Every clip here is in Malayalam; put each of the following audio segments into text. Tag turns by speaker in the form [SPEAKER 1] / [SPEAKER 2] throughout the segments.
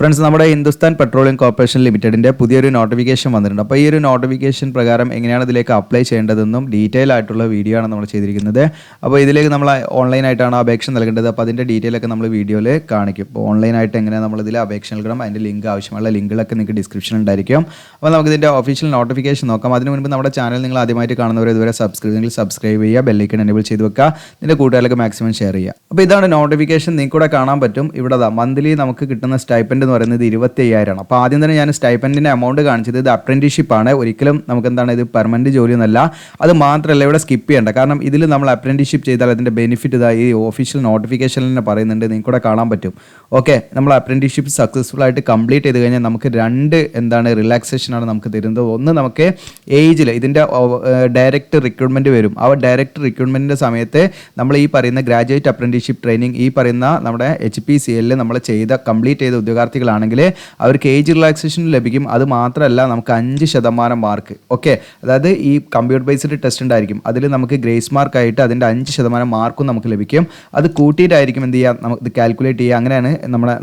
[SPEAKER 1] ഫ്രണ്ട്സ്, നമ്മുടെ ഹിന്ദുസ്ഥാൻ പെട്രോളിയം കോർപ്പറേഷൻ ലിമിറ്റഡിൻ്റെ പുതിയൊരു നോട്ടിഫിക്കേഷൻ വന്നിട്ടുണ്ട്. അപ്പോൾ ഈ ഒരു നോട്ടിഫിക്കേഷൻ പ്രകാരം എങ്ങനെയാണ് ഇതിലേക്ക് അപ്ലൈ ചെയ്യേണ്ടതെന്നും ഡീറ്റെയിൽ ആയിട്ടുള്ള വീഡിയോ ആണ് നമ്മൾ ചെയ്തിരിക്കുന്നത്. അപ്പോൾ ഇതിലേക്ക് നമ്മൾ ഓൺലൈനായിട്ടാണ് അപേക്ഷ നൽകേണ്ടത്. അപ്പോൾ അതിൻ്റെ ഡീറ്റെയിൽ ഒക്കെ നമ്മൾ വീഡിയോയിൽ കാണിക്കും. അപ്പോൾ ഓൺലൈനായിട്ട് എങ്ങനെയാണ് നമ്മൾ ഇതിൽ അപേക്ഷ നൽകണം, അതിൻ്റെ ലിങ്ക് ആവശ്യമുള്ള ലിങ്കുകളൊക്കെ നിങ്ങൾക്ക് ഡിസ്ക്രിപ്ഷനിൽ ഉണ്ടായിരിക്കും. അപ്പോൾ നമുക്ക് ഇതിൻ്റെ ഒഫീഷ്യൽ നോട്ടിഫിക്കേഷൻ നോക്കാം. അതിന് മുൻപ് നമ്മുടെ ചാനൽ നിങ്ങൾ ആദ്യമായിട്ട് കാണുന്നവർ ഇതുവരെ സബ്സ്ക്രൈബ് ചെയ്യുക, ബെല്ലൈക്കൺ എനേബിൾ ചെയ്ത് വെക്കുക, നിങ്ങളുടെ കൂട്ടുകാർക്ക് മാക്സിമം ഷെയർ ചെയ്യുക. അപ്പോൾ ഇതാണ് നോട്ടിഫിക്കേഷൻ, നിങ്ങൾക്ക് കൂടെ കാണാൻ പറ്റും. ഇവിടെ മന്ത്ലി നമുക്ക് കിട്ടുന്ന സ്റ്റൈപ്പൻഡ് എന്ന് പറയുന്നത് 25,000 ആണ്. അപ്പോൾ ആദ്യം തന്നെ ഞാൻ സ്റ്റൈപ്പൻഡിൻ്റെ എമൗണ്ട് കാണിച്ചത് ഇത് അപ്രന്റീഷിപ്പ് ആണ്. ഒരിക്കലും നമുക്ക് എന്താണ് ഇത് പെർമനന്റ് ജോലിയൊന്നുമല്ല. അത് മാത്രമല്ല ഇവിടെ സ്കിപ്പ് ചെയ്യേണ്ട, കാരണം ഇതിൽ നമ്മൾ അപ്രന്റീഷിപ്പ് ചെയ്താൽ അതിൻ്റെ ബെനിഫിറ്റ് ഈ ഒഫീഷ്യൽ നോട്ടിഫിക്കേഷനിൽ തന്നെ പറയുന്നുണ്ട്, നിങ്ങൾക്ക് കൂടെ കാണാൻ പറ്റും. ഓക്കെ, നമ്മൾ അപ്രന്റീഷിപ്പ് സക്സസ്ഫുൾ ആയിട്ട് കംപ്ലീറ്റ് ചെയ്ത് കഴിഞ്ഞാൽ നമുക്ക് രണ്ട് റിലാക്സേഷൻ ആണ് നമുക്ക് തരുന്നത്. ഒന്ന്, നമുക്ക് ഏജിൽ ഇതിൻ്റെ ഡയറക്റ്റ് റിക്രൂട്ട്മെൻറ്റ് വരും. ആ ഡയറക്റ്റ് റിക്രൂട്ട്മെൻറ്റിൻ്റെ സമയത്ത് നമ്മൾ ഈ പറയുന്ന ഗ്രാജുവേറ്റ് അപ്രന്റീഷിപ്പ് ട്രെയിനിങ് ഈ പറയുന്ന നമ്മുടെ HPCL നമ്മൾ കംപ്ലീറ്റ് ചെയ്ത ഉദ്യോഗാർത്ഥികളാണെങ്കിൽ അവർക്ക് ഏജ് റിലാക്സേഷൻ ലഭിക്കും. അത് മാത്രമല്ല നമുക്ക് 5% മാർക്ക്. ഓക്കെ, അതായത് ഈ കമ്പ്യൂട്ടർ ബേസ്ഡ് ടെസ്റ്റ് ഉണ്ടായിരിക്കും, അതിൽ നമുക്ക് ഗ്രേസ് മാർക്കായിട്ട് അതിൻ്റെ 5% മാർക്കും നമുക്ക് ലഭിക്കും. അത് കൂട്ടിയിട്ടായിരിക്കും എന്ത് ചെയ്യുക, നമുക്ക് ഇത് കാൽക്കുലേറ്റ് ചെയ്യുക. അങ്ങനെയാണ്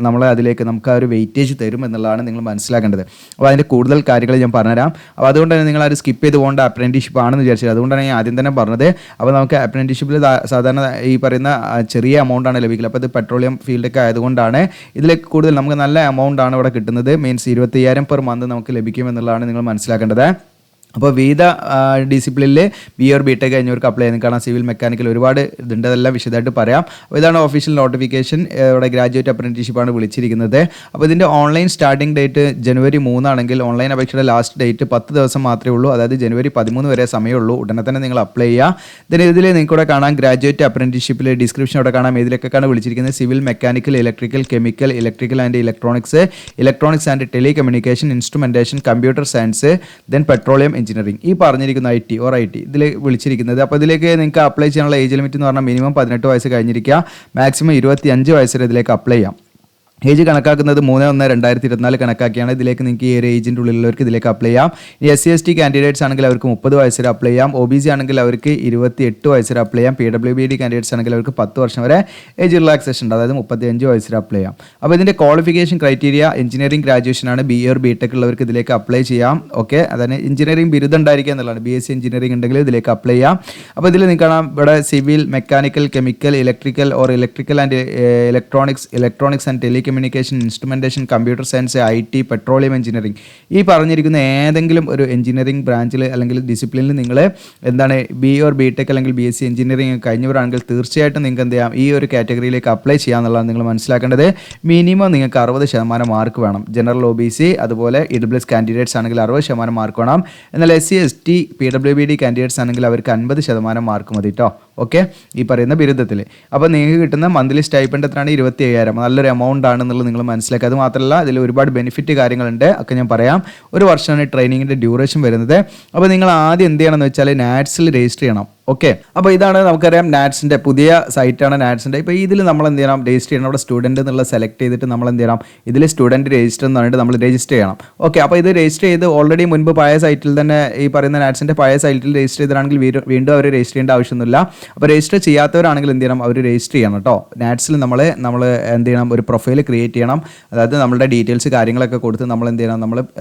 [SPEAKER 1] നമ്മളെ അതിലേക്ക് നമുക്ക് ആ ഒരു വെയിറ്റേജ് തരും എന്നുള്ളതാണ് നിങ്ങൾ മനസ്സിലാക്കേണ്ടത്. അപ്പോൾ അതിൻ്റെ കൂടുതൽ കാര്യങ്ങൾ ഞാൻ പറഞ്ഞുതരാം. അപ്പോൾ അതുകൊണ്ട് തന്നെ നിങ്ങൾ അത് സ്കിപ്പ് ചെയ്ത് പോകേണ്ട അപ്രന്റീഷിപ്പ് ആണെന്ന് വിചാരിച്ചത്. അതുകൊണ്ടാണ് ഞാൻ ആദ്യം തന്നെ പറഞ്ഞത്. അപ്പോൾ നമുക്ക് അപ്രന്റീഷിപ്പിൽ സാധാരണ ഈ പറയുന്ന ചെറിയ എമൗണ്ടാണ് ലഭിക്കില്ല. അപ്പോൾ ഇത് പെട്രോളിയം ഫീൽഡൊക്കെ ആയതുകൊണ്ടാണ് ഇതിലേക്ക് കൂടുതൽ നമുക്ക് നല്ല എമൗണ്ട് ആണ് ഇവിടെ കിട്ടുന്നത്. മീൻസ് 25,000 പെർ മന്ത് നമുക്ക് ലഭിക്കും എന്നുള്ളതാണ് നിങ്ങൾ മനസ്സിലാക്കേണ്ടത്. അപ്പോൾ വിവിധ ഡിസിപ്ലിനിൽ BA BTech കഴിഞ്ഞവർക്ക് അപ്ലൈ ചെയ്യുന്നത് കാണാം. സിവിൽ, മെക്കാനിക്കൽ ഒരുപാട് ഇതുണ്ട്, അതെല്ലാം വിശദമായിട്ട് പറയാം. അപ്പോൾ ഇതാണ് ഒഫീഷ്യൽ നോട്ടിഫിക്കേഷൻ. ഇവിടെ ഗ്രാജുവേറ്റ് അപ്രന്റീഷിപ്പാണ് വിളിച്ചിരിക്കുന്നത്. അപ്പോൾ ഇതിൻ്റെ ഓൺലൈൻ സ്റ്റാർട്ടിംഗ് ഡേറ്റ് January 3 ആണെങ്കിൽ ഓൺലൈൻ അപേക്ഷയുടെ ലാസ്റ്റ് ഡേറ്റ് 10 ദിവസം മാത്രമേ ഉള്ളൂ. അതായത് January 13 വരെ സമയമുള്ളൂ. ഉടനെ തന്നെ നിങ്ങൾ അപ്ലൈ ചെയ്യുക. ഇതിൽ നിങ്ങൾക്ക് ഇവിടെ കാണാം ഗ്രാജുവേറ്റ് അപ്രന്റീഷിപ്പിൽ ഡിസ്ക്രിപ്ഷൻ ഇവിടെ കാണാം. ഇതിലേക്കൊക്കെയാണ് വിളിച്ചിരിക്കുന്നത്. Civil, mechanical, electrical, chemical, electrical and electronics and telecommunication, instrumentation, computer science, then petroleum engineering, ഈ പറഞ്ഞിരിക്കുന്ന IT ഇതിൽ വിളിച്ചിരിക്കുന്നത്. അപ്പോൾ ഇതിലേക്ക് നിങ്ങൾക്ക് അപ്ലൈ ചെയ്യാനുള്ള ഏജ് ലിമിറ്റ് എന്ന് പറഞ്ഞാൽ മിനിമം 18 വയസ്സ് കഴിഞ്ഞിരിക്കുക, മാക്സിമം 25 വയസ്സ് വരെ ഇതിലേക്ക് അപ്ലൈ ചെയ്യാം. ഏജ് കണക്കാക്കുന്നത് 3/1/2024 കണക്കാക്കിയാണ്. ഇതിലേക്ക് നിങ്ങൾക്ക് ഈ ഒരു ഏജിൻ്റെ ഉള്ളിലുള്ളവർക്ക് ഇതിലേക്ക് അപ്ലൈ ചെയ്യാം. ഈ SC/ST കാൻഡിഡേറ്റ്സ് ആണെങ്കിൽ അവർക്ക് 30 വയസ്സ് വരെ അപ്ലൈ ചെയ്യാം. OBC ആണെങ്കിൽ അവർക്ക് 28 വയസ്സ് വരെ അപ്ലൈ ചെയ്യാം. PWBD കാൻഡിഡേറ്റ്സ് ആണെങ്കിൽ അവർക്ക് 10 വർഷം വരെ ഏജ് റിലാക്സേഷൻ ഉണ്ട്, അതായത് 35 വയസ്സ് വരെ അപ്ലൈ ചെയ്യാം. അപ്പോൾ ഇതിൻ്റെ ക്വാളിഫിക്കേഷൻ ക്രൈറ്റീരിയ എഞ്ചിനീയറിംഗ് ഗ്രാജുവേഷൻ ആണ്. BA BTech ഉള്ളവർക്ക് ഇതിലേക്ക് അപ്ലൈ ചെയ്യാം. ഓക്കെ, അതായത് എഞ്ചിനീയറിംഗ് ബിരുദം ഉണ്ടായിരിക്കുക എന്നുള്ളതാണ്. BSc എഞ്ചിനീയറിംഗ് ഉണ്ടെങ്കിൽ ഇതിലേക്ക് അപ്ലൈ ചെയ്യാം. അപ്പോൾ ഇതിൽ നിങ്ങൾക്ക് കാണാം ഇവിടെ civil, mechanical, chemical, electrical and electronics and telecommunication, instrumentation, computer science, IT, petroleum engineering, ഈ പറഞ്ഞിരിക്കുന്ന ഏതെങ്കിലും ഒരു എഞ്ചിനീയറിംഗ് ബ്രാഞ്ചിൽ അല്ലെങ്കിൽ ഡിസിപ്ലിനിൽ നിങ്ങൾ BA BTech അല്ലെങ്കിൽ BSc എഞ്ചിനീയറിംഗ് കഴിഞ്ഞവരാണെങ്കിൽ തീർച്ചയായിട്ടും നിങ്ങൾക്ക് എന്ത് ചെയ്യാം, ഈ ഒരു കാറ്റഗറിയിലേക്ക് അപ്ലൈ ചെയ്യാന്നുള്ളതാണ് നിങ്ങൾ മനസ്സിലാക്കേണ്ടത്. മിനിമം നിങ്ങൾക്ക് 60% മാർക്ക് വേണം. ജനറൽ, OBC അതുപോലെ EWS കാൻഡിഡേറ്റ്സ് ആണെങ്കിൽ 60% മാർക്ക് വേണം. എന്നാൽ SC/ST PWBD കാൻഡിഡേറ്റ്സ് ആണെങ്കിൽ അവർക്ക് 50% മാർക്ക് മതി കേട്ടോ. ഓക്കെ, ഈ പറയുന്ന ബിരുദത്തിൽ. അപ്പോൾ നിങ്ങൾക്ക് കിട്ടുന്ന മന്ത്ലി സ്റ്റൈപ്പൻഡ് എത്രയാണ്? 27,000. നല്ലൊരു എമൗണ്ട് ആണെന്നുള്ളത് നിങ്ങൾ മനസ്സിലാക്കുക. അത് മാത്രമല്ല ഇതിൽ ഒരുപാട് ബെനിഫിറ്റ് കാര്യങ്ങളുണ്ട്, ഒക്കെ ഞാൻ പറയാം. ഒരു വർഷമാണ് ട്രെയിനിങ്ങിൻ്റെ ഡ്യൂറേഷൻ വരുന്നത്. അപ്പോൾ നിങ്ങൾ ആദ്യം എന്ത് ചെയ്യണമെന്ന് വെച്ചാൽ നാറ്റ്സിൽ രജിസ്റ്റർ ചെയ്യണം. ഓക്കെ, അപ്പോൾ ഇതാണ് നമുക്കറിയാം നാറ്റ്സിൻ്റെ പുതിയ സൈറ്റാണ് നാറ്റ്സിൻ്റെ. ഇപ്പോൾ ഇതിൽ നമ്മൾ എന്ത് ചെയ്യണം, രജിസ്റ്റർ ചെയ്യണം. അവിടെ സ്റ്റുഡൻറ്റ് എന്നുള്ള സെലക്ട് ചെയ്തിട്ട് നമ്മൾ എന്ത് ചെയ്യണം, ഇതിൽ സ്റ്റുഡൻറ്റ് രജിസ്റ്റർ എന്ന് പറഞ്ഞിട്ട് നമ്മൾ രജിസ്റ്റർ ചെയ്യണം. ഓക്കെ, അപ്പോൾ ഇത് രജിസ്റ്റർ ചെയ്ത് ഓൾറെഡി മുൻപ് പഴയ സൈറ്റിൽ തന്നെ ഈ പറയുന്ന നാറ്റ്സിൻ്റെ പഴയ സൈറ്റിൽ രജിസ്റ്റർ ചെയ്തിട്ടാണെങ്കിൽ വീണ്ടും അവർ രജിസ്റ്റർ ചെയ്യേണ്ട ആവശ്യമൊന്നുമില്ല. അപ്പോൾ രജിസ്റ്റർ ചെയ്യാത്തവരാണെങ്കിൽ എന്ത് ചെയ്യണം, അവർ രജിസ്റ്റർ ചെയ്യണം കേട്ടോ. നാറ്റ്സിൽ നമ്മൾ എന്ത് ചെയ്യണം, ഒരു പ്രൊഫൈൽ ക്രിയേറ്റ് ചെയ്യണം. അതായത് നമ്മുടെ ഡീറ്റെയിൽസ് കാര്യങ്ങളൊക്കെ കൊടുത്ത് നമ്മൾ എന്ത് ചെയ്യണം,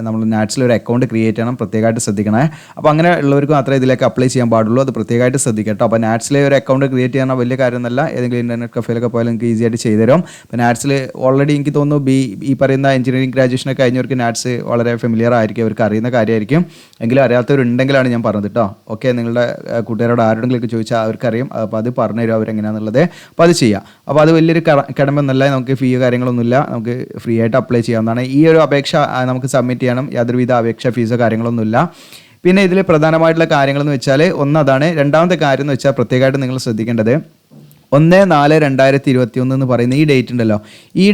[SPEAKER 1] നമ്മൾ നാറ്റ്സിൽ ഒരു അക്കൗണ്ട് ക്രിയേറ്റ് ചെയ്യണം. പ്രത്യേകമായിട്ട് ശ്രദ്ധിക്കണേ. അപ്പോൾ അങ്ങനെ ഉള്ളവർക്ക് മാത്രമേ ഇതിലേക്ക് അപ്ലൈ ചെയ്യാൻ പാടുള്ളൂ. അത് പ്രത്യേകമായിട്ട് ശ്രദ്ധിക്കട്ടോ. അപ്പോൾ നാറ്റ്സിലെ ഒരു അക്കൗണ്ട് ക്രിയേറ്റ് ചെയ്യാൻ വലിയ കാര്യമൊന്നുമല്ല. ഏതെങ്കിലും ഇൻ്റർനെറ്റ് കഫേയിലൊക്കെ പോയാൽ നിങ്ങൾക്ക് ഈസി ആയിട്ട് ചെയ്തുതരും. അപ്പോൾ നാറ്റ്സിൽ ഓൾറെഡി എനിക്ക് തോന്നുന്നു ഈ പറയുന്ന എഞ്ചിനീയറിംഗ് ഗ്രാജുവേഷനൊക്കെ കഴിഞ്ഞവർക്ക് നാറ്റ്സ് വളരെ ഫെമിലിയർ ആയിരിക്കും, അവർക്ക് അറിയുന്ന കാര്യമായിരിക്കും. എങ്കിലും അറിയാത്തവരുണ്ടെങ്കിലാണ് ഞാൻ പറഞ്ഞത് കേട്ടോ. ഓക്കെ, നിങ്ങളുടെ കൂട്ടുകാരോട് ആരോടെങ്കിലൊക്കെ ചോദിച്ചാൽ അവർക്കറിയും. അപ്പോൾ അത് പറഞ്ഞുതരും അവരെങ്ങനെയാണെന്നുള്ളത്. അപ്പോൾ അത് ചെയ്യാം. അപ്പോൾ അത് വലിയൊരു കടമൊന്നുമല്ല, നമുക്ക് ഫീ കാര്യങ്ങളൊന്നുമില്ല, നമുക്ക് ഫ്രീ ആയിട്ട് അപ്ലൈ ചെയ്യാവുന്നതാണ്. ഈ ഒരു അപേക്ഷ നമുക്ക് സബ്മിറ്റ് ചെയ്യണം. യാതൊരുവിധ അപേക്ഷ ഫീസോ കാര്യങ്ങളൊന്നുമില്ല. പിന്നെ ഇതിൽ പ്രധാനമായിട്ടുള്ള കാര്യങ്ങളെന്ന് വെച്ചാൽ അതാണ്. രണ്ടാമത്തെ കാര്യം എന്ന് വെച്ചാൽ പ്രത്യേകമായിട്ട് നിങ്ങൾ ശ്രദ്ധിക്കേണ്ടത് 1/4/2021 എന്ന് പറയുന്ന ഈ ഡേറ്റ് ഉണ്ടല്ലോ, ഈ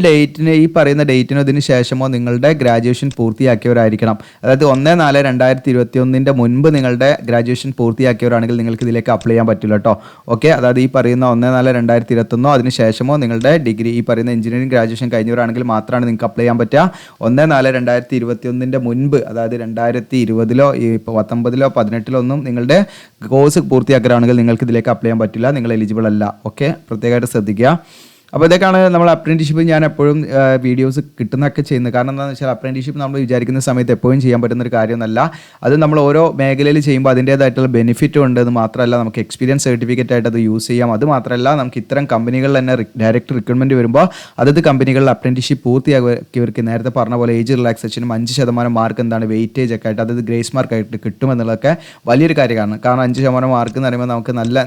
[SPEAKER 1] പറയുന്ന ഡേറ്റിനോ ഇതിന് ശേഷമോ നിങ്ങളുടെ ഗ്രാജുവേഷൻ പൂർത്തിയാക്കിയവരായിരിക്കണം. അതായത് 1/4/2021 മുൻപ് നിങ്ങളുടെ ഗ്രാജുവേഷൻ പൂർത്തിയാക്കിയവരാണെങ്കിൽ നിങ്ങൾക്ക് ഇതിലേക്ക് അപ്ലൈ ചെയ്യാൻ പറ്റില്ല കേട്ടോ. ഓക്കെ, അതായത് ഈ പറയുന്ന 1/4/2021 അതിന് ശേഷമോ നിങ്ങളുടെ ഡിഗ്രി ഈ പറയുന്ന എഞ്ചിനീയറിംഗ് ഗ്രാജുവേഷൻ കഴിഞ്ഞവരാണെങ്കിൽ മാത്രമാണ് നിങ്ങൾക്ക് അപ്ലൈ ചെയ്യാൻ പറ്റുക. 1/4/2021 മുൻപ്, അതായത് 2020-ലോ 19-ലോ 18-ലോ ഒന്നും നിങ്ങളുടെ കോഴ്സ് പൂർത്തിയാക്കുകയാണെങ്കിൽ നിങ്ങൾക്ക് ഇതിലേക്ക് അപ്ലൈ ചെയ്യാൻ പറ്റില്ല, നിങ്ങൾ എലിജിബിൾ അല്ല. ഓക്കെ, പ്രത്യേകമായിട്ട് ശ്രദ്ധിക്കുക. അപ്പോൾ ഇതൊക്കെയാണ് നമ്മൾ അപ്രൻറ്റീഷിപ്പ് ഞാൻ എപ്പോഴും വീഡിയോസ് കിട്ടുന്നതൊക്കെ ചെയ്യുന്നത്. കാരണം എന്താണെന്ന് വെച്ചാൽ അപ്രൻറ്റീഷിപ്പ് നമ്മൾ വിചാരിക്കുന്ന സമയത്ത് എപ്പോഴും ചെയ്യാൻ പറ്റുന്ന ഒരു കാര്യമൊന്നുമല്ല. അത് നമ്മൾ ഓരോ മേഖലയിൽ ചെയ്യുമ്പോൾ അതിൻ്റേതായിട്ടുള്ള ബെനിഫിറ്റ് ഉണ്ട് എന്ന് മാത്രമല്ല, നമുക്ക് എക്സ്പീരിയൻസ് സർട്ടിഫിക്കറ്റ് ആയിട്ട് അത് യൂസ് ചെയ്യാം. അത് മാത്രമല്ല, നമുക്ക് ഇത്തരം കമ്പനികളിൽ തന്നെ ഡയറക്റ്റ് റിക്രൂട്ട്മെൻറ്റ് വരുമ്പോൾ അതത് കമ്പനികളിൽ അപ്രൻറ്റീഷിപ്പ് പൂർത്തിയാക്കിയവർക്ക് നേരത്തെ പറഞ്ഞ പോലെ ഏജ് റിലാക്സേഷനും 5% മാർക്ക് എന്താണ് വെയിറ്റേജ് ഒക്കെ ആയിട്ട് അതായത് ഗ്രേസ് മാർക്ക് ആയിട്ട് കിട്ടുമെന്നുള്ളതൊക്കെ വലിയൊരു കാര്യമാണ്. കാരണം 5% മാർക്ക് എന്ന് പറയുമ്പോൾ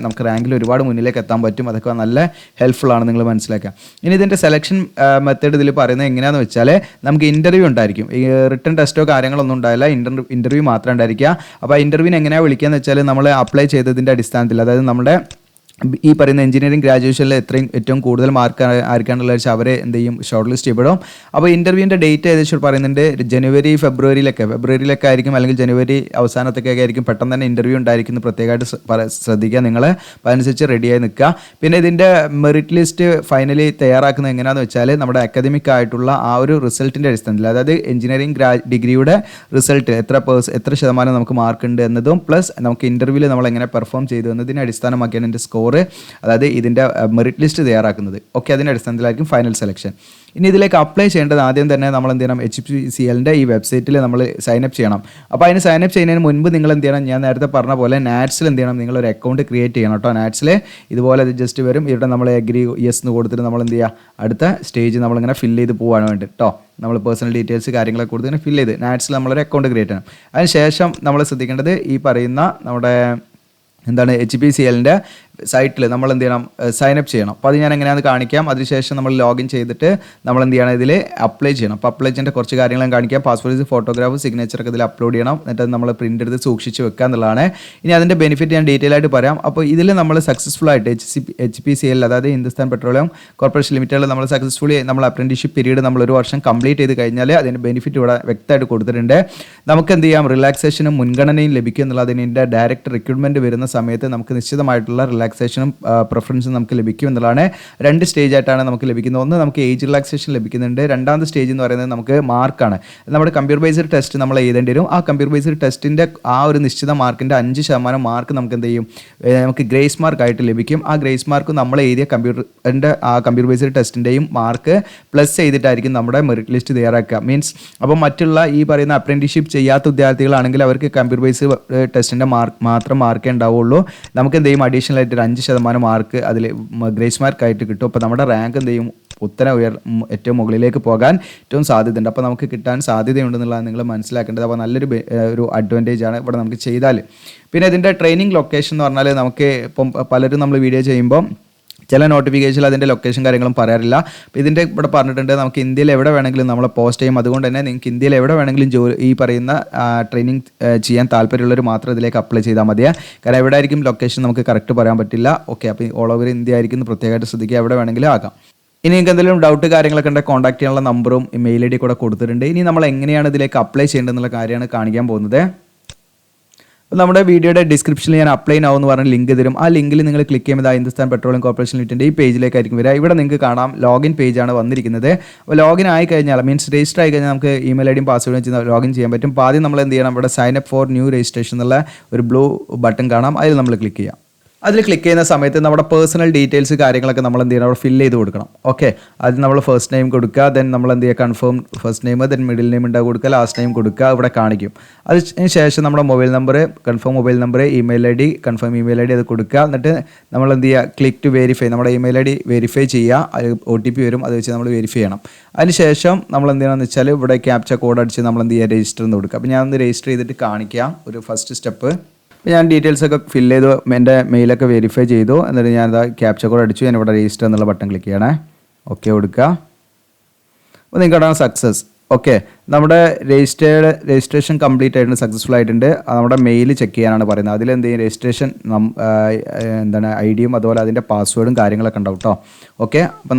[SPEAKER 1] നമുക്ക് റാങ്കിൽ ഒരുപാട് മുന്നിലേക്ക് എത്താൻ പറ്റും. അതൊക്കെ നല്ല ഹെൽപ്ഫുൾ ആണ്, നിങ്ങൾ മനസ്സിലാക്കുക. ഇനി ഇതിൻ്റെ സെലക്ഷൻ മെത്തേഡ് ഇതിൽ പറയുന്നത് എങ്ങനെയാണെന്ന് വെച്ചാൽ നമുക്ക് ഇൻ്റർവ്യൂ ഉണ്ടായിരിക്കും. ഈ റിട്ടൺ ടെസ്റ്റോ കാര്യങ്ങളൊന്നും ഉണ്ടാവില്ല, ഇൻ്റർവ്യൂ മാത്രം ഉണ്ടായിരിക്കുക. അപ്പോൾ ഇൻ്റർവ്യൂവിന് എങ്ങനെയാണ് വിളിക്കുകയെന്ന് വെച്ചാൽ നമ്മൾ അപ്ലൈ ചെയ്തതിൻ്റെ അടിസ്ഥാനത്തിൽ, അതായത് നമ്മുടെ ഈ പറയുന്ന എഞ്ചിനീയറിംഗ് ഗ്രാജുവേഷനിൽ ഏറ്റവും കൂടുതൽ മാർക്ക് ആർക്കാണെന്നുള്ള വെച്ചാൽ അവരെ എന്ത് ചെയ്യും, ഷോർട്ട് ലിസ്റ്റ് ചെയ്യപ്പെടും. അപ്പോൾ ഇൻ്റർവ്യൂവിൻ്റെ ഡേറ്റ് ഏകദേശം പറയുന്നുണ്ട് ജനുവരി ഫെബ്രുവരിയിലൊക്കെ ആയിരിക്കും, അല്ലെങ്കിൽ ജനുവരി അവസാനത്തൊക്കെ ആയിരിക്കും പെട്ടെന്ന് തന്നെ ഇൻ്റർവ്യൂ ഉണ്ടായിരിക്കുന്നത്. പ്രത്യേകമായിട്ട് ശ്രദ്ധിക്കുക നിങ്ങൾ, അപ്പോൾ അതനുസരിച്ച് റെഡിയായി നിൽക്കുക. പിന്നെ ഇതിൻ്റെ മെറിറ്റ് ലിസ്റ്റ് ഫൈനലി തയ്യാറാക്കുന്നത് എങ്ങനെയാണെന്ന് വെച്ചാൽ നമ്മുടെ അക്കാദമിക് ആയിട്ടുള്ള ആ ഒരു റിസൾട്ടിൻ്റെ അടിസ്ഥാനത്തിൽ, അതായത് എഞ്ചിനീയറിംഗ് ഡിഗ്രിയുടെ റിസൾട്ട് എത്ര ശതമാനം നമുക്ക് മാർക്ക് ഉണ്ട് എന്നതും പ്ലസ് നമുക്ക് ഇൻ്റർവ്യൂവിൽ നമ്മൾ എങ്ങനെ പെർഫോം ചെയ്തു എന്നതിനെ അടിസ്ഥാനമാക്കിയാണ് എൻ്റെ സ്കോർ, അതായത് ഇതിൻ്റെ മെറിറ്റ് ലിസ്റ്റ് തയ്യാറാക്കുന്നത്. ഓക്കെ, അതിൻ്റെ അടിസ്ഥാനത്തിലായിരിക്കും ഫൈനൽ സെലക്ഷൻ. ഇനി ഇതിലേക്ക് അപ്ലൈ ചെയ്യേണ്ടത് ആദ്യം തന്നെ നമ്മൾ എന്ത് ചെയ്യണം, HPCLൻ്റെ ഈ വെബ്സൈറ്റിൽ നമ്മൾ സൈനപ്പ് ചെയ്യണം. അപ്പോൾ അതിന് സൈനപ്പ് ചെയ്യുന്നതിന് മുൻപ് നിങ്ങൾ എന്ത് ചെയ്യണം, ഞാൻ നേരത്തെ പറഞ്ഞ പോലെ നാറ്റ്സിൽ എന്ത് ചെയ്യണം, നിങ്ങളൊരു അക്കൗണ്ട് ക്രിയേറ്റ് ചെയ്യണം കേട്ടോ. നാറ്റ്സിൽ ഇതുപോലെ അത് ജസ്റ്റ് വരും. ഇവിടെ നമ്മൾ അഗ്രി യെസ് എന്ന് കൊടുത്തിട്ട് നമ്മൾ എന്ത് ചെയ്യുക, അടുത്ത സ്റ്റേജ് നമ്മളിങ്ങനെ ഫില്ല് ചെയ്ത് പോകാൻ വേണ്ടി കേട്ടോ. നമ്മൾ പേഴ്സണൽ ഡീറ്റെയിൽസ് കാര്യങ്ങളൊക്കെ കൊടുത്ത് ഇങ്ങനെ ഫില്ല് ചെയ്ത് നാറ്റ്സിൽ നമ്മളൊരു അക്കൗണ്ട് ക്രിയേറ്റ് ചെയ്യണം. അതിന് ശേഷം നമ്മൾ ശ്രദ്ധിക്കേണ്ടത് ഈ പറയുന്ന നമ്മുടെ എന്താണ് HPCLൻ്റെ സൈറ്റിൽ നമ്മൾ എന്ത് ചെയ്യണം, സൈനപ്പ് ചെയ്യണം. അപ്പോൾ അത് ഞാൻ എങ്ങനെയാണെന്ന് കാണിക്കാം. അതിനുശേഷം നമ്മൾ ലോഗിൻ ചെയ്തിട്ട് നമ്മൾ എന്ത് ചെയ്യണം, ഇതിൽ അപ്ലൈ ചെയ്യണം. അപ്പോൾ അപ്ലൈ ചെയ്യേണ്ട കുറച്ച് കാര്യങ്ങളും കാണിക്കാം. പാസ്പോർട്ട് സൈസ് ഫോട്ടോഗ്രാഫ്, സിഗ്നേച്ചറൊക്കെ ഇതിൽ അപ്ലോഡ് ചെയ്യണം. എന്നിട്ട് നമ്മൾ പ്രിൻ്റ് എടുത്ത് സൂക്ഷിച്ച് വെക്കുക എന്നുള്ളതാണ്. ഇനി അതിൻ്റെ ബെനിഫിറ്റ് ഞാൻ ഡീറ്റെയിൽ ആയിട്ട് പറയാം. അപ്പോൾ ഇതിൽ നമ്മൾ സക്സസ്ഫുൾ ആയിട്ട് HPCL അതായത് ഹിന്ദുസ്ഥാൻ പെട്രോളിയം കോർപ്പറേഷൻ ലിമിറ്റഡിൽ നമ്മൾ സക്സസ്ഫുള്ളി നമ്മൾ അപ്രൻറ്റീഷിപ്പ് പീരീഡ് നമ്മൾ ഒരു വർഷം കംപ്ലീറ്റ് ചെയ്ത് കഴിഞ്ഞാൽ അതിൻ്റെ ബെനിഫിറ്റ് ഇവിടെ വ്യക്തമായിട്ട് കൊടുത്തിട്ടുണ്ട്. നമുക്ക് എന്ത് ചെയ്യാം, റിലാക്സേഷനും മുൻഗണനയും ലഭിക്കും എന്നുള്ളതിൻ്റെ ഡയറക്റ്റ് റിക്രൂട്ട്മെൻറ്റ് വരുന്ന സമയത്ത് നമുക്ക് നിശ്ചിതമായിട്ടുള്ള റിലാക്സേഷനും പ്രിഫറൻസും നമുക്ക് ലഭിക്കും എന്നുള്ളതാണ്. 2 സ്റ്റേജ് ആയിട്ടാണ് നമുക്ക് ലഭിക്കുന്നത്. ഒന്ന് നമുക്ക് ഏജ് റിലാക്സേഷൻ ലഭിക്കുന്നുണ്ട്. രണ്ടാമത്തെ സ്റ്റേജ് എന്ന് പറയുന്നത് നമുക്ക് മാർക്കാണ്. നമ്മുടെ കമ്പ്യൂട്ടർ ബേസ്ഡ് ടെസ്റ്റ് നമ്മൾ എഴുതേണ്ടി വരും. ആ കമ്പ്യൂട്ടർ ബേസ്ഡ് ടെസ്റ്റിൻ്റെ ആ ഒരു നിശ്ചിത മാർക്കിൻ്റെ 5% മാർക്ക് നമുക്ക് എന്ത് ചെയ്യും, നമുക്ക് ഗ്രേസ് മാർക്ക് ആയിട്ട് ലഭിക്കും. ആ ഗ്രേസ് മാർക്ക് നമ്മൾ എഴുതിയ കമ്പ്യൂട്ടർ ബേസ്ഡ് ടെസ്റ്റിൻ്റെയും മാർക്ക് പ്ലസ് ചെയ്തിട്ടായിരിക്കും നമ്മുടെ മെറിറ്റ് ലിസ്റ്റ് തയ്യാറാക്കുക. മീൻസ് അപ്പോൾ മറ്റുള്ള ഈ പറയുന്ന അപ്രൻറ്റീഷിപ്പ് ചെയ്യാത്ത വിദ്യാർത്ഥികളാണെങ്കിൽ അവർക്ക് കമ്പ്യൂട്ടർ ബേസ്ഡ് ടെസ്റ്റിൻ്റെ മാത്രം മാർക്കേ ഉണ്ടാവുള്ളൂ. നമുക്ക് എന്ത് ചെയ്യും, അഡീഷണൽ ആയിട്ട് 5% മാർക്ക് അതിൽ ഗ്രേസ് മാർക്ക് ആയിട്ട് കിട്ടും. അപ്പോൾ നമ്മുടെ റാങ്ക് എന്ത് ചെയ്യും, ഏറ്റവും മുകളിലേക്ക് പോകാൻ ഏറ്റവും സാധ്യതയുണ്ട്. അപ്പോൾ നമുക്ക് കിട്ടാൻ സാധ്യതയുണ്ടെന്നുള്ളത് നിങ്ങൾ മനസ്സിലാക്കേണ്ടത്. അപ്പോൾ നല്ലൊരു അഡ്വാൻറ്റേജ് ആണ് ഇവിടെ നമുക്ക് ചെയ്താൽ. പിന്നെ ഇതിൻ്റെ ട്രെയിനിങ് ലൊക്കേഷൻ എന്ന് പറഞ്ഞാൽ നമുക്ക് ഇപ്പം പലരും നമ്മൾ വീഡിയോ ചെയ്യുമ്പോൾ ചില നോട്ടിഫിക്കേഷനിൽ അതിൻ്റെ ലൊക്കേഷൻ കാര്യങ്ങളും പറയാറില്ല. അപ്പോൾ ഇതിൻ്റെ ഇവിടെ പറഞ്ഞിട്ടുണ്ട് നമുക്ക് ഇന്ത്യയിൽ എവിടെ വേണമെങ്കിലും നമ്മളെ പോസ്റ്റ് ചെയ്യും. അതുകൊണ്ട് തന്നെ നിങ്ങൾക്ക് ഇന്ത്യയിൽ എവിടെ വേണമെങ്കിലും ഈ പറയുന്ന ട്രെയിനിങ് ചെയ്യാൻ താല്പര്യമുള്ളവർ മാത്രം ഇതിലേക്ക് അപ്ലൈ ചെയ്താൽ മതിയാ. കാരണം എവിടെ ആയിരിക്കും ലൊക്കേഷൻ നമുക്ക് കറക്റ്റ് പറയാൻ പറ്റില്ല. ഓക്കെ, അപ്പോൾ ഓൾ ഓവർ ഇന്ത്യ ആയിരിക്കും പ്രത്യേകമായിട്ട് ശ്രദ്ധിക്കുക, എവിടെ വേണമെങ്കിലും ആകാം. ഇനി നിങ്ങൾക്ക് എന്തെങ്കിലും ഡൗട്ട് കാര്യങ്ങളൊക്കെ ഉണ്ടെങ്കിൽ കോൺടാക്ട് ചെയ്യാനുള്ള നമ്പറും മെയിൽ ID കൂടെ കൊടുത്തിട്ടുണ്ട്. ഇനി നമ്മൾ എങ്ങനെയാണ് ഇതിലേക്ക് അപ്ലൈ ചെയ്യേണ്ടതെന്നുള്ള കാര്യമാണ് കാണിക്കാൻ പോകുന്നത്. അപ്പോൾ നമ്മുടെ വീഡിയോയുടെ ഡിസ്ക്രിപ്ഷനിൽ ഞാൻ അപ്ലൈ നൗ എന്ന് പറഞ്ഞ ലിങ്ക് തരും. ആ ലിങ്കിൽ നിങ്ങൾ ക്ലിക്ക് ചെയ്യുമ്പോൾ ഹിന്ദുസ്ഥാൻ പെട്രോളിയം കോർപ്പറേഷൻ ലിമിറ്റഡിൻ്റെ ഈ പേജിലേക്കായിരിക്കും വരിക. ഇവിടെ നിങ്ങൾക്ക് കാണാം ലോഗിൻ പേജാണ് വന്നിരിക്കുന്നത്. അപ്പോൾ ലോഗിൻ ആയി കഴിഞ്ഞാൽ മീൻസ് രജിസ്റ്റർ ആയി കഴിഞ്ഞാൽ നമുക്ക് ഇമെയിൽ ID യും പാസ്വേഡും വെച്ച് ലോഗിൻ ചെയ്യാൻ പറ്റും. അപ്പോൾ ആദ്യം നമ്മൾ എന്ത് ചെയ്യണം, ഇവിടെ sign up for new registration എന്നുള്ള ഒരു ബ്ലൂ ബട്ടൺ കാണാം, അതിൽ നമ്മൾ ക്ലിക്ക് ചെയ്യാം. അതിൽ ക്ലിക്ക് ചെയ്യുന്ന സമയത്ത് നമ്മുടെ പേഴ്സണൽ ഡീറ്റെയിൽസ് കാര്യങ്ങളൊക്കെ നമ്മൾ എന്ത് ചെയ്യണം, അവിടെ ഫില്ല് ചെയ്ത് കൊടുക്കണം. ഓക്കെ, അത് നമ്മൾ ഫസ്റ്റ് നെയിം കൊടുക്കുക, ദെൻ നമ്മൾ എന്ത് ചെയ്യുക, confirm first name, then middle name ഉണ്ടാകുക കൊടുക്കുക, ലാസ്റ്റ് നെയിം കൊടുക്കുക, ഇവിടെ കാണിക്കും. അതിന് ശേഷം നമ്മുടെ mobile number, confirm mobile number, email ID, confirm email ID അത് കൊടുക്കുക. എന്നിട്ട് നമ്മൾ എന്ത് ചെയ്യുക, ക്ലിക്ക് ടു വെരിഫൈ, നമ്മുടെ ഇമെയിൽ ID വെരിഫൈ ചെയ്യുക. അത് OTP വരും, അത് വെച്ച് നമ്മൾ വെരിഫൈ ചെയ്യണം. അതിനുശേഷം നമ്മൾ എന്ത് ചെയ്യണമെന്ന് വെച്ചാൽ ഇവിടെ ക്യാപ്ച കോഡ് അടിച്ച് നമ്മൾ എന്ത് ചെയ്യുക, രജിസ്റ്റർ എന്ന് കൊടുക്കുക. അപ്പോൾ ഞാൻ ഒന്ന് രജിസ്റ്റർ ചെയ്തിട്ട് കാണിക്കാം ഒരു ഫസ്റ്റ് സ്റ്റെപ്പ്. ഞാൻ ഡീറ്റെയിൽസൊക്കെ ഫില്ല് ചെയ്തു, എൻ്റെ മെയിലൊക്കെ വെരിഫൈ ചെയ്തു. എന്നിട്ട് ഞാനത് ക്യാപ്ച കോഡ് അടിച്ചു. ഞാൻ ഇവിടെ രജിസ്റ്റർ എന്നുള്ള ബട്ടൺ ക്ലിക്ക് ചെയ്യണേ, ഓക്കെ കൊടുക്കുക. അപ്പോൾ നിങ്ങൾക്ക് അവിടെ സക്സസ്. ഓക്കെ, നമ്മുടെ രജിസ്ട്രേഷൻ കംപ്ലീറ്റ് ആയിട്ടുണ്ട്, സക്സസ്ഫുൾ ആയിട്ടുണ്ട്. നമ്മുടെ മെയിൽ ചെക്ക് ചെയ്യാനാണ് പറയുന്നത്. അതിലെന്ത് ചെയ്യും, രജിസ്ട്രേഷൻ എന്താണ് ID യും അതുപോലെ അതിൻ്റെ പാസ്വേഡും കാര്യങ്ങളൊക്കെ ഉണ്ടാവും കേട്ടോ. ഓക്കെ, അപ്പം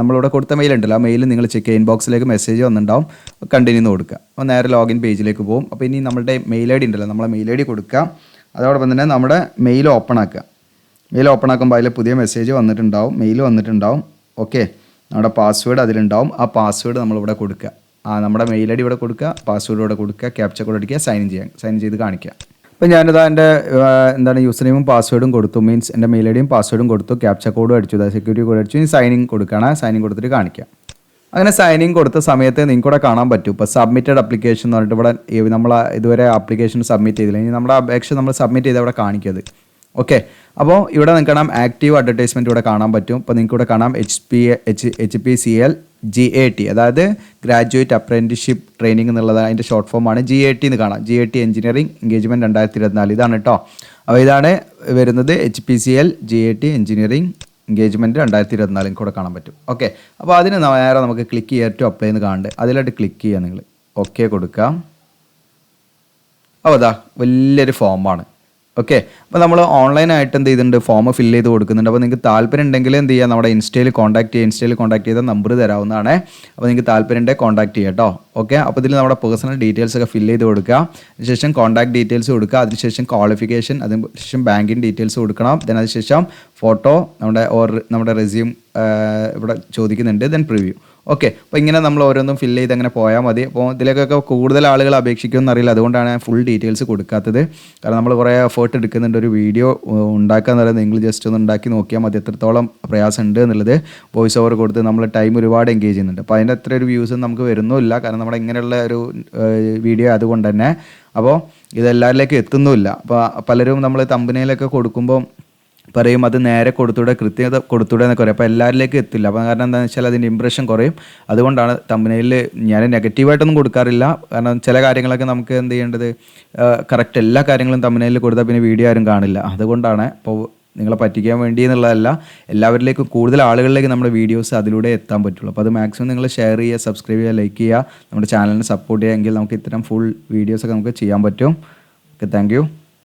[SPEAKER 1] നമ്മളിവിടെ കൊടുത്ത മെയിൽ ഉണ്ടല്ലോ, ആ മെയിൽ നിങ്ങൾ ചെക്ക് ചെയ്യുക. ഇൻബോക്സിലേക്ക് മെസ്സേജ് വന്നിട്ടുണ്ടാവും, കണ്ടിന്യൂ എന്ന് കൊടുക്കുക. അപ്പോൾ നേരെ ലോഗിൻ പേജിലേക്ക് പോകും. അപ്പോൾ ഇനി നമ്മുടെ മെയിൽ ID ഉണ്ടല്ലോ, നമ്മളെ മെയിൽ ID കൊടുക്കുക. അതോടൊപ്പം തന്നെ നമ്മുടെ മെയിൽ ഓപ്പൺ ആക്കുക. മെയിൽ ഓപ്പൺ ആക്കുമ്പോൾ അതിൽ പുതിയ മെസ്സേജ് വന്നിട്ടുണ്ടാവും, മെയിൽ വന്നിട്ടുണ്ടാവും. ഓക്കെ, നമ്മുടെ പാസ്വേഡ് അതിലുണ്ടാവും. ആ പാസ്വേഡ് നമ്മളിവിടെ കൊടുക്കുക. നമ്മുടെ മെയിൽ ID ഇവിടെ കൊടുക്കുക, പാസ്വേഡ് ഇവിടെ കൊടുക്കുക, ക്യാപ്ച കോഡ് അടിക്കുക, സൈൻ ചെയ്ത് കാണിക്കുക. അപ്പോൾ ഞാനിതാ എൻ്റെ എന്താണ് യൂസർ നെയിമും പാസ്വേഡും കൊടുത്തു, മീൻസ് എൻ്റെ മെയിൽ ഐ ഡിയും പാസ്വേഡും കൊടുത്തു, ക്യാപ്ച കോഡും അടിച്ചു, സെക്യൂരിറ്റി കോഡ് അടിച്ചു. ഇനി സൈനിങ് കൊടുക്കുകയാണ്, സൈനിങ് കൊടുത്തിട്ട് കാണിക്കാം. അങ്ങനെ സൈനിങ് കൊടുത്ത സമയത്ത് നിങ്ങൾക്ക് കൂടെ കാണാൻ പറ്റും ഇപ്പോൾ സബ്മിറ്റഡ് അപ്ലിക്കേഷൻ എന്ന് പറഞ്ഞിട്ട് ഇവിടെ നമ്മൾ ഇതുവരെ ആപ്ലിക്കേഷൻ സബ്മിറ്റ് ചെയ്തില്ല, ഇനി നമ്മുടെ അപേക്ഷ നമ്മൾ സബ്മിറ്റ് ചെയ്ത് അവിടെ കാണിക്കത്. ഓക്കെ, അപ്പോൾ ഇവിടെ നിങ്ങൾക്ക് കാണാം ആക്റ്റീവ് അഡ്വർടൈസ്മെൻറ്റ് ഇവിടെ കാണാൻ പറ്റും. ഇപ്പോൾ നിങ്ങൾക്ക് ഇവിടെ കാണാം HPCL GAT, അതായത് ഗ്രാജുവേറ്റ് അപ്രന്റീസ്ഷിപ്പ് ട്രെയിനിങ് എന്നുള്ളത് അതിൻ്റെ ഷോർട്ട് ഫോമാണ്. GAT എന്ന് കാണാം, GAT എഞ്ചിനീയറിംഗ് എൻഗേജ്മെൻറ്റ് 2024 ഇതാണ് കേട്ടോ. അപ്പോൾ ഇതാണ് വരുന്നത് HPCL GAT എഞ്ചിനീയറിംഗ് എൻഗേജ്മെൻറ്റ് 2024 കൂടെ കാണാൻ പറ്റും. ഓക്കെ, അപ്പോൾ അതിന് നേരെ നമുക്ക് ക്ലിക്ക് ചെയ്യാൻ ടു അപ്ലൈ എന്ന് കാണുന്നുണ്ട്, അതിലായിട്ട് ക്ലിക്ക് ചെയ്യുക നിങ്ങൾ. ഓക്കെ കൊടുക്കാം. അപ്പോൾ അതാ വലിയൊരു ഫോമാണ്. ഓക്കെ, അപ്പോൾ നമ്മൾ ഓൺലൈനായിട്ട് എന്ത് ചെയ്തിട്ടുണ്ട്, ഫോം ഫില്ല് ചെയ്ത് കൊടുക്കുന്നുണ്ട്. അപ്പോൾ നിങ്ങൾക്ക് താല്പര്യം ഉണ്ടെങ്കിൽ എന്ത് ചെയ്യുക, നമ്മുടെ ഇൻസ്റ്റയിൽ കോൺടാക്ട് ചെയ്താൽ നമ്പർ തരാവുന്നതാണ്. അപ്പോൾ നിങ്ങൾക്ക് താല്പര്യം ഉണ്ടെങ്കിൽ കോൺടാക്ട് ചെയ്യുക കേട്ടോ. ഓക്കെ, അപ്പോൾ ഇതിൽ നമ്മുടെ പേഴ്സണൽ ഡീറ്റെയിൽസ് ഒക്കെ ഫില്ല് ചെയ്ത് കൊടുക്കുക, അതിനുശേഷം കോൺടാക്ട് ഡീറ്റെയിൽസ് കൊടുക്കുക, അതിനുശേഷം ക്വാളിഫിക്കേഷൻ, അതിനുശേഷം ബാങ്കിങ് ഡീറ്റെയിൽസ് കൊടുക്കണം, അതിനുശേഷം ഫോട്ടോ, നമ്മുടെ റെസ്യൂം ഇവിടെ ചോദിക്കുന്നുണ്ട്, ദെൻ പ്രിവ്യൂ. ഓക്കെ, അപ്പോൾ ഇങ്ങനെ നമ്മൾ ഓരോന്നും ഫില്ല് ചെയ്ത് അങ്ങനെ പോയാൽ മതി. അപ്പോൾ ഇതിലേക്കൊക്കെ കൂടുതൽ ആളുകൾ അപേക്ഷിക്കുമെന്ന് അറിയില്ല, അതുകൊണ്ടാണ് ഞാൻ ഫുൾ ഡീറ്റെയിൽസ് കൊടുക്കാത്തത്. കാരണം നമ്മൾ കുറേ എഫേർട്ട് എടുക്കുന്നുണ്ട് ഒരു വീഡിയോ ഉണ്ടാക്കുക എന്ന് പറയുന്നത്. നിങ്ങൾ ജസ്റ്റ് ഒന്ന് ഉണ്ടാക്കി നോക്കിയാൽ മതി എത്രത്തോളം പ്രയാസം ഉണ്ട് എന്നുള്ളത്. വോയിസ് ഓവർ കൊടുത്ത് നമ്മൾ ടൈം ഒരുപാട് എൻഗേജ് ചെയ്യുന്നുണ്ട്. അപ്പോൾ അതിൻ്റെ അത്ര ഒരു വ്യൂസ് നമുക്ക് വരുന്നുമില്ല, കാരണം നമ്മുടെ ഇങ്ങനെയുള്ള ഒരു വീഡിയോ അതുകൊണ്ട് തന്നെ. അപ്പോൾ ഇതെല്ലാവരിലേക്കും എത്തുന്നുമില്ല. അപ്പോൾ പലരും നമ്മൾ തമ്പനയിലൊക്കെ കൊടുക്കുമ്പോൾ പറയും അത് നേരെ കൊടുത്തൂടെ, കൃത്യത കൊടുത്തൂടെ എന്നൊക്കെ പറയും. അപ്പോൾ എല്ലാവരിലേക്കും എത്തില്ല. അപ്പോൾ കാരണം എന്താണെന്ന് വെച്ചാൽ അതിൻ്റെ ഇമ്പ്രഷൻ കുറയും. അതുകൊണ്ടാണ് തമ്പനയിൽ ഞാൻ നെഗറ്റീവായിട്ടൊന്നും കൊടുക്കാറില്ല. കാരണം ചില കാര്യങ്ങളൊക്കെ നമുക്ക് എന്ത് ചെയ്യേണ്ടത്, കറക്റ്റ് എല്ലാ കാര്യങ്ങളും തമ്പനയിൽ കൊടുത്താൽ പിന്നെ വീഡിയോ ആരും കാണില്ല. അതുകൊണ്ടാണ്. അപ്പോൾ നിങ്ങളെ പറ്റിക്കാൻ വേണ്ടി എന്നുള്ളതല്ല, എല്ലാവരിലേക്കും കൂടുതൽ ആളുകളിലേക്ക് നമ്മുടെ വീഡിയോസ് അതിലൂടെ എത്താൻ പറ്റുള്ളൂ. അപ്പോൾ അത് മാക്സിമം നിങ്ങൾ ഷെയർ ചെയ്യുക, സബ്സ്ക്രൈബ് ചെയ്യുക, ലൈക്ക് ചെയ്യുക, നമ്മുടെ ചാനലിനെ സപ്പോർട്ട് ചെയ്യുക. എങ്കിൽ നമുക്ക് ഇത്തരം ഫുൾ വീഡിയോസൊക്കെ നമുക്ക് ചെയ്യാൻ പറ്റും. Okay, thank you.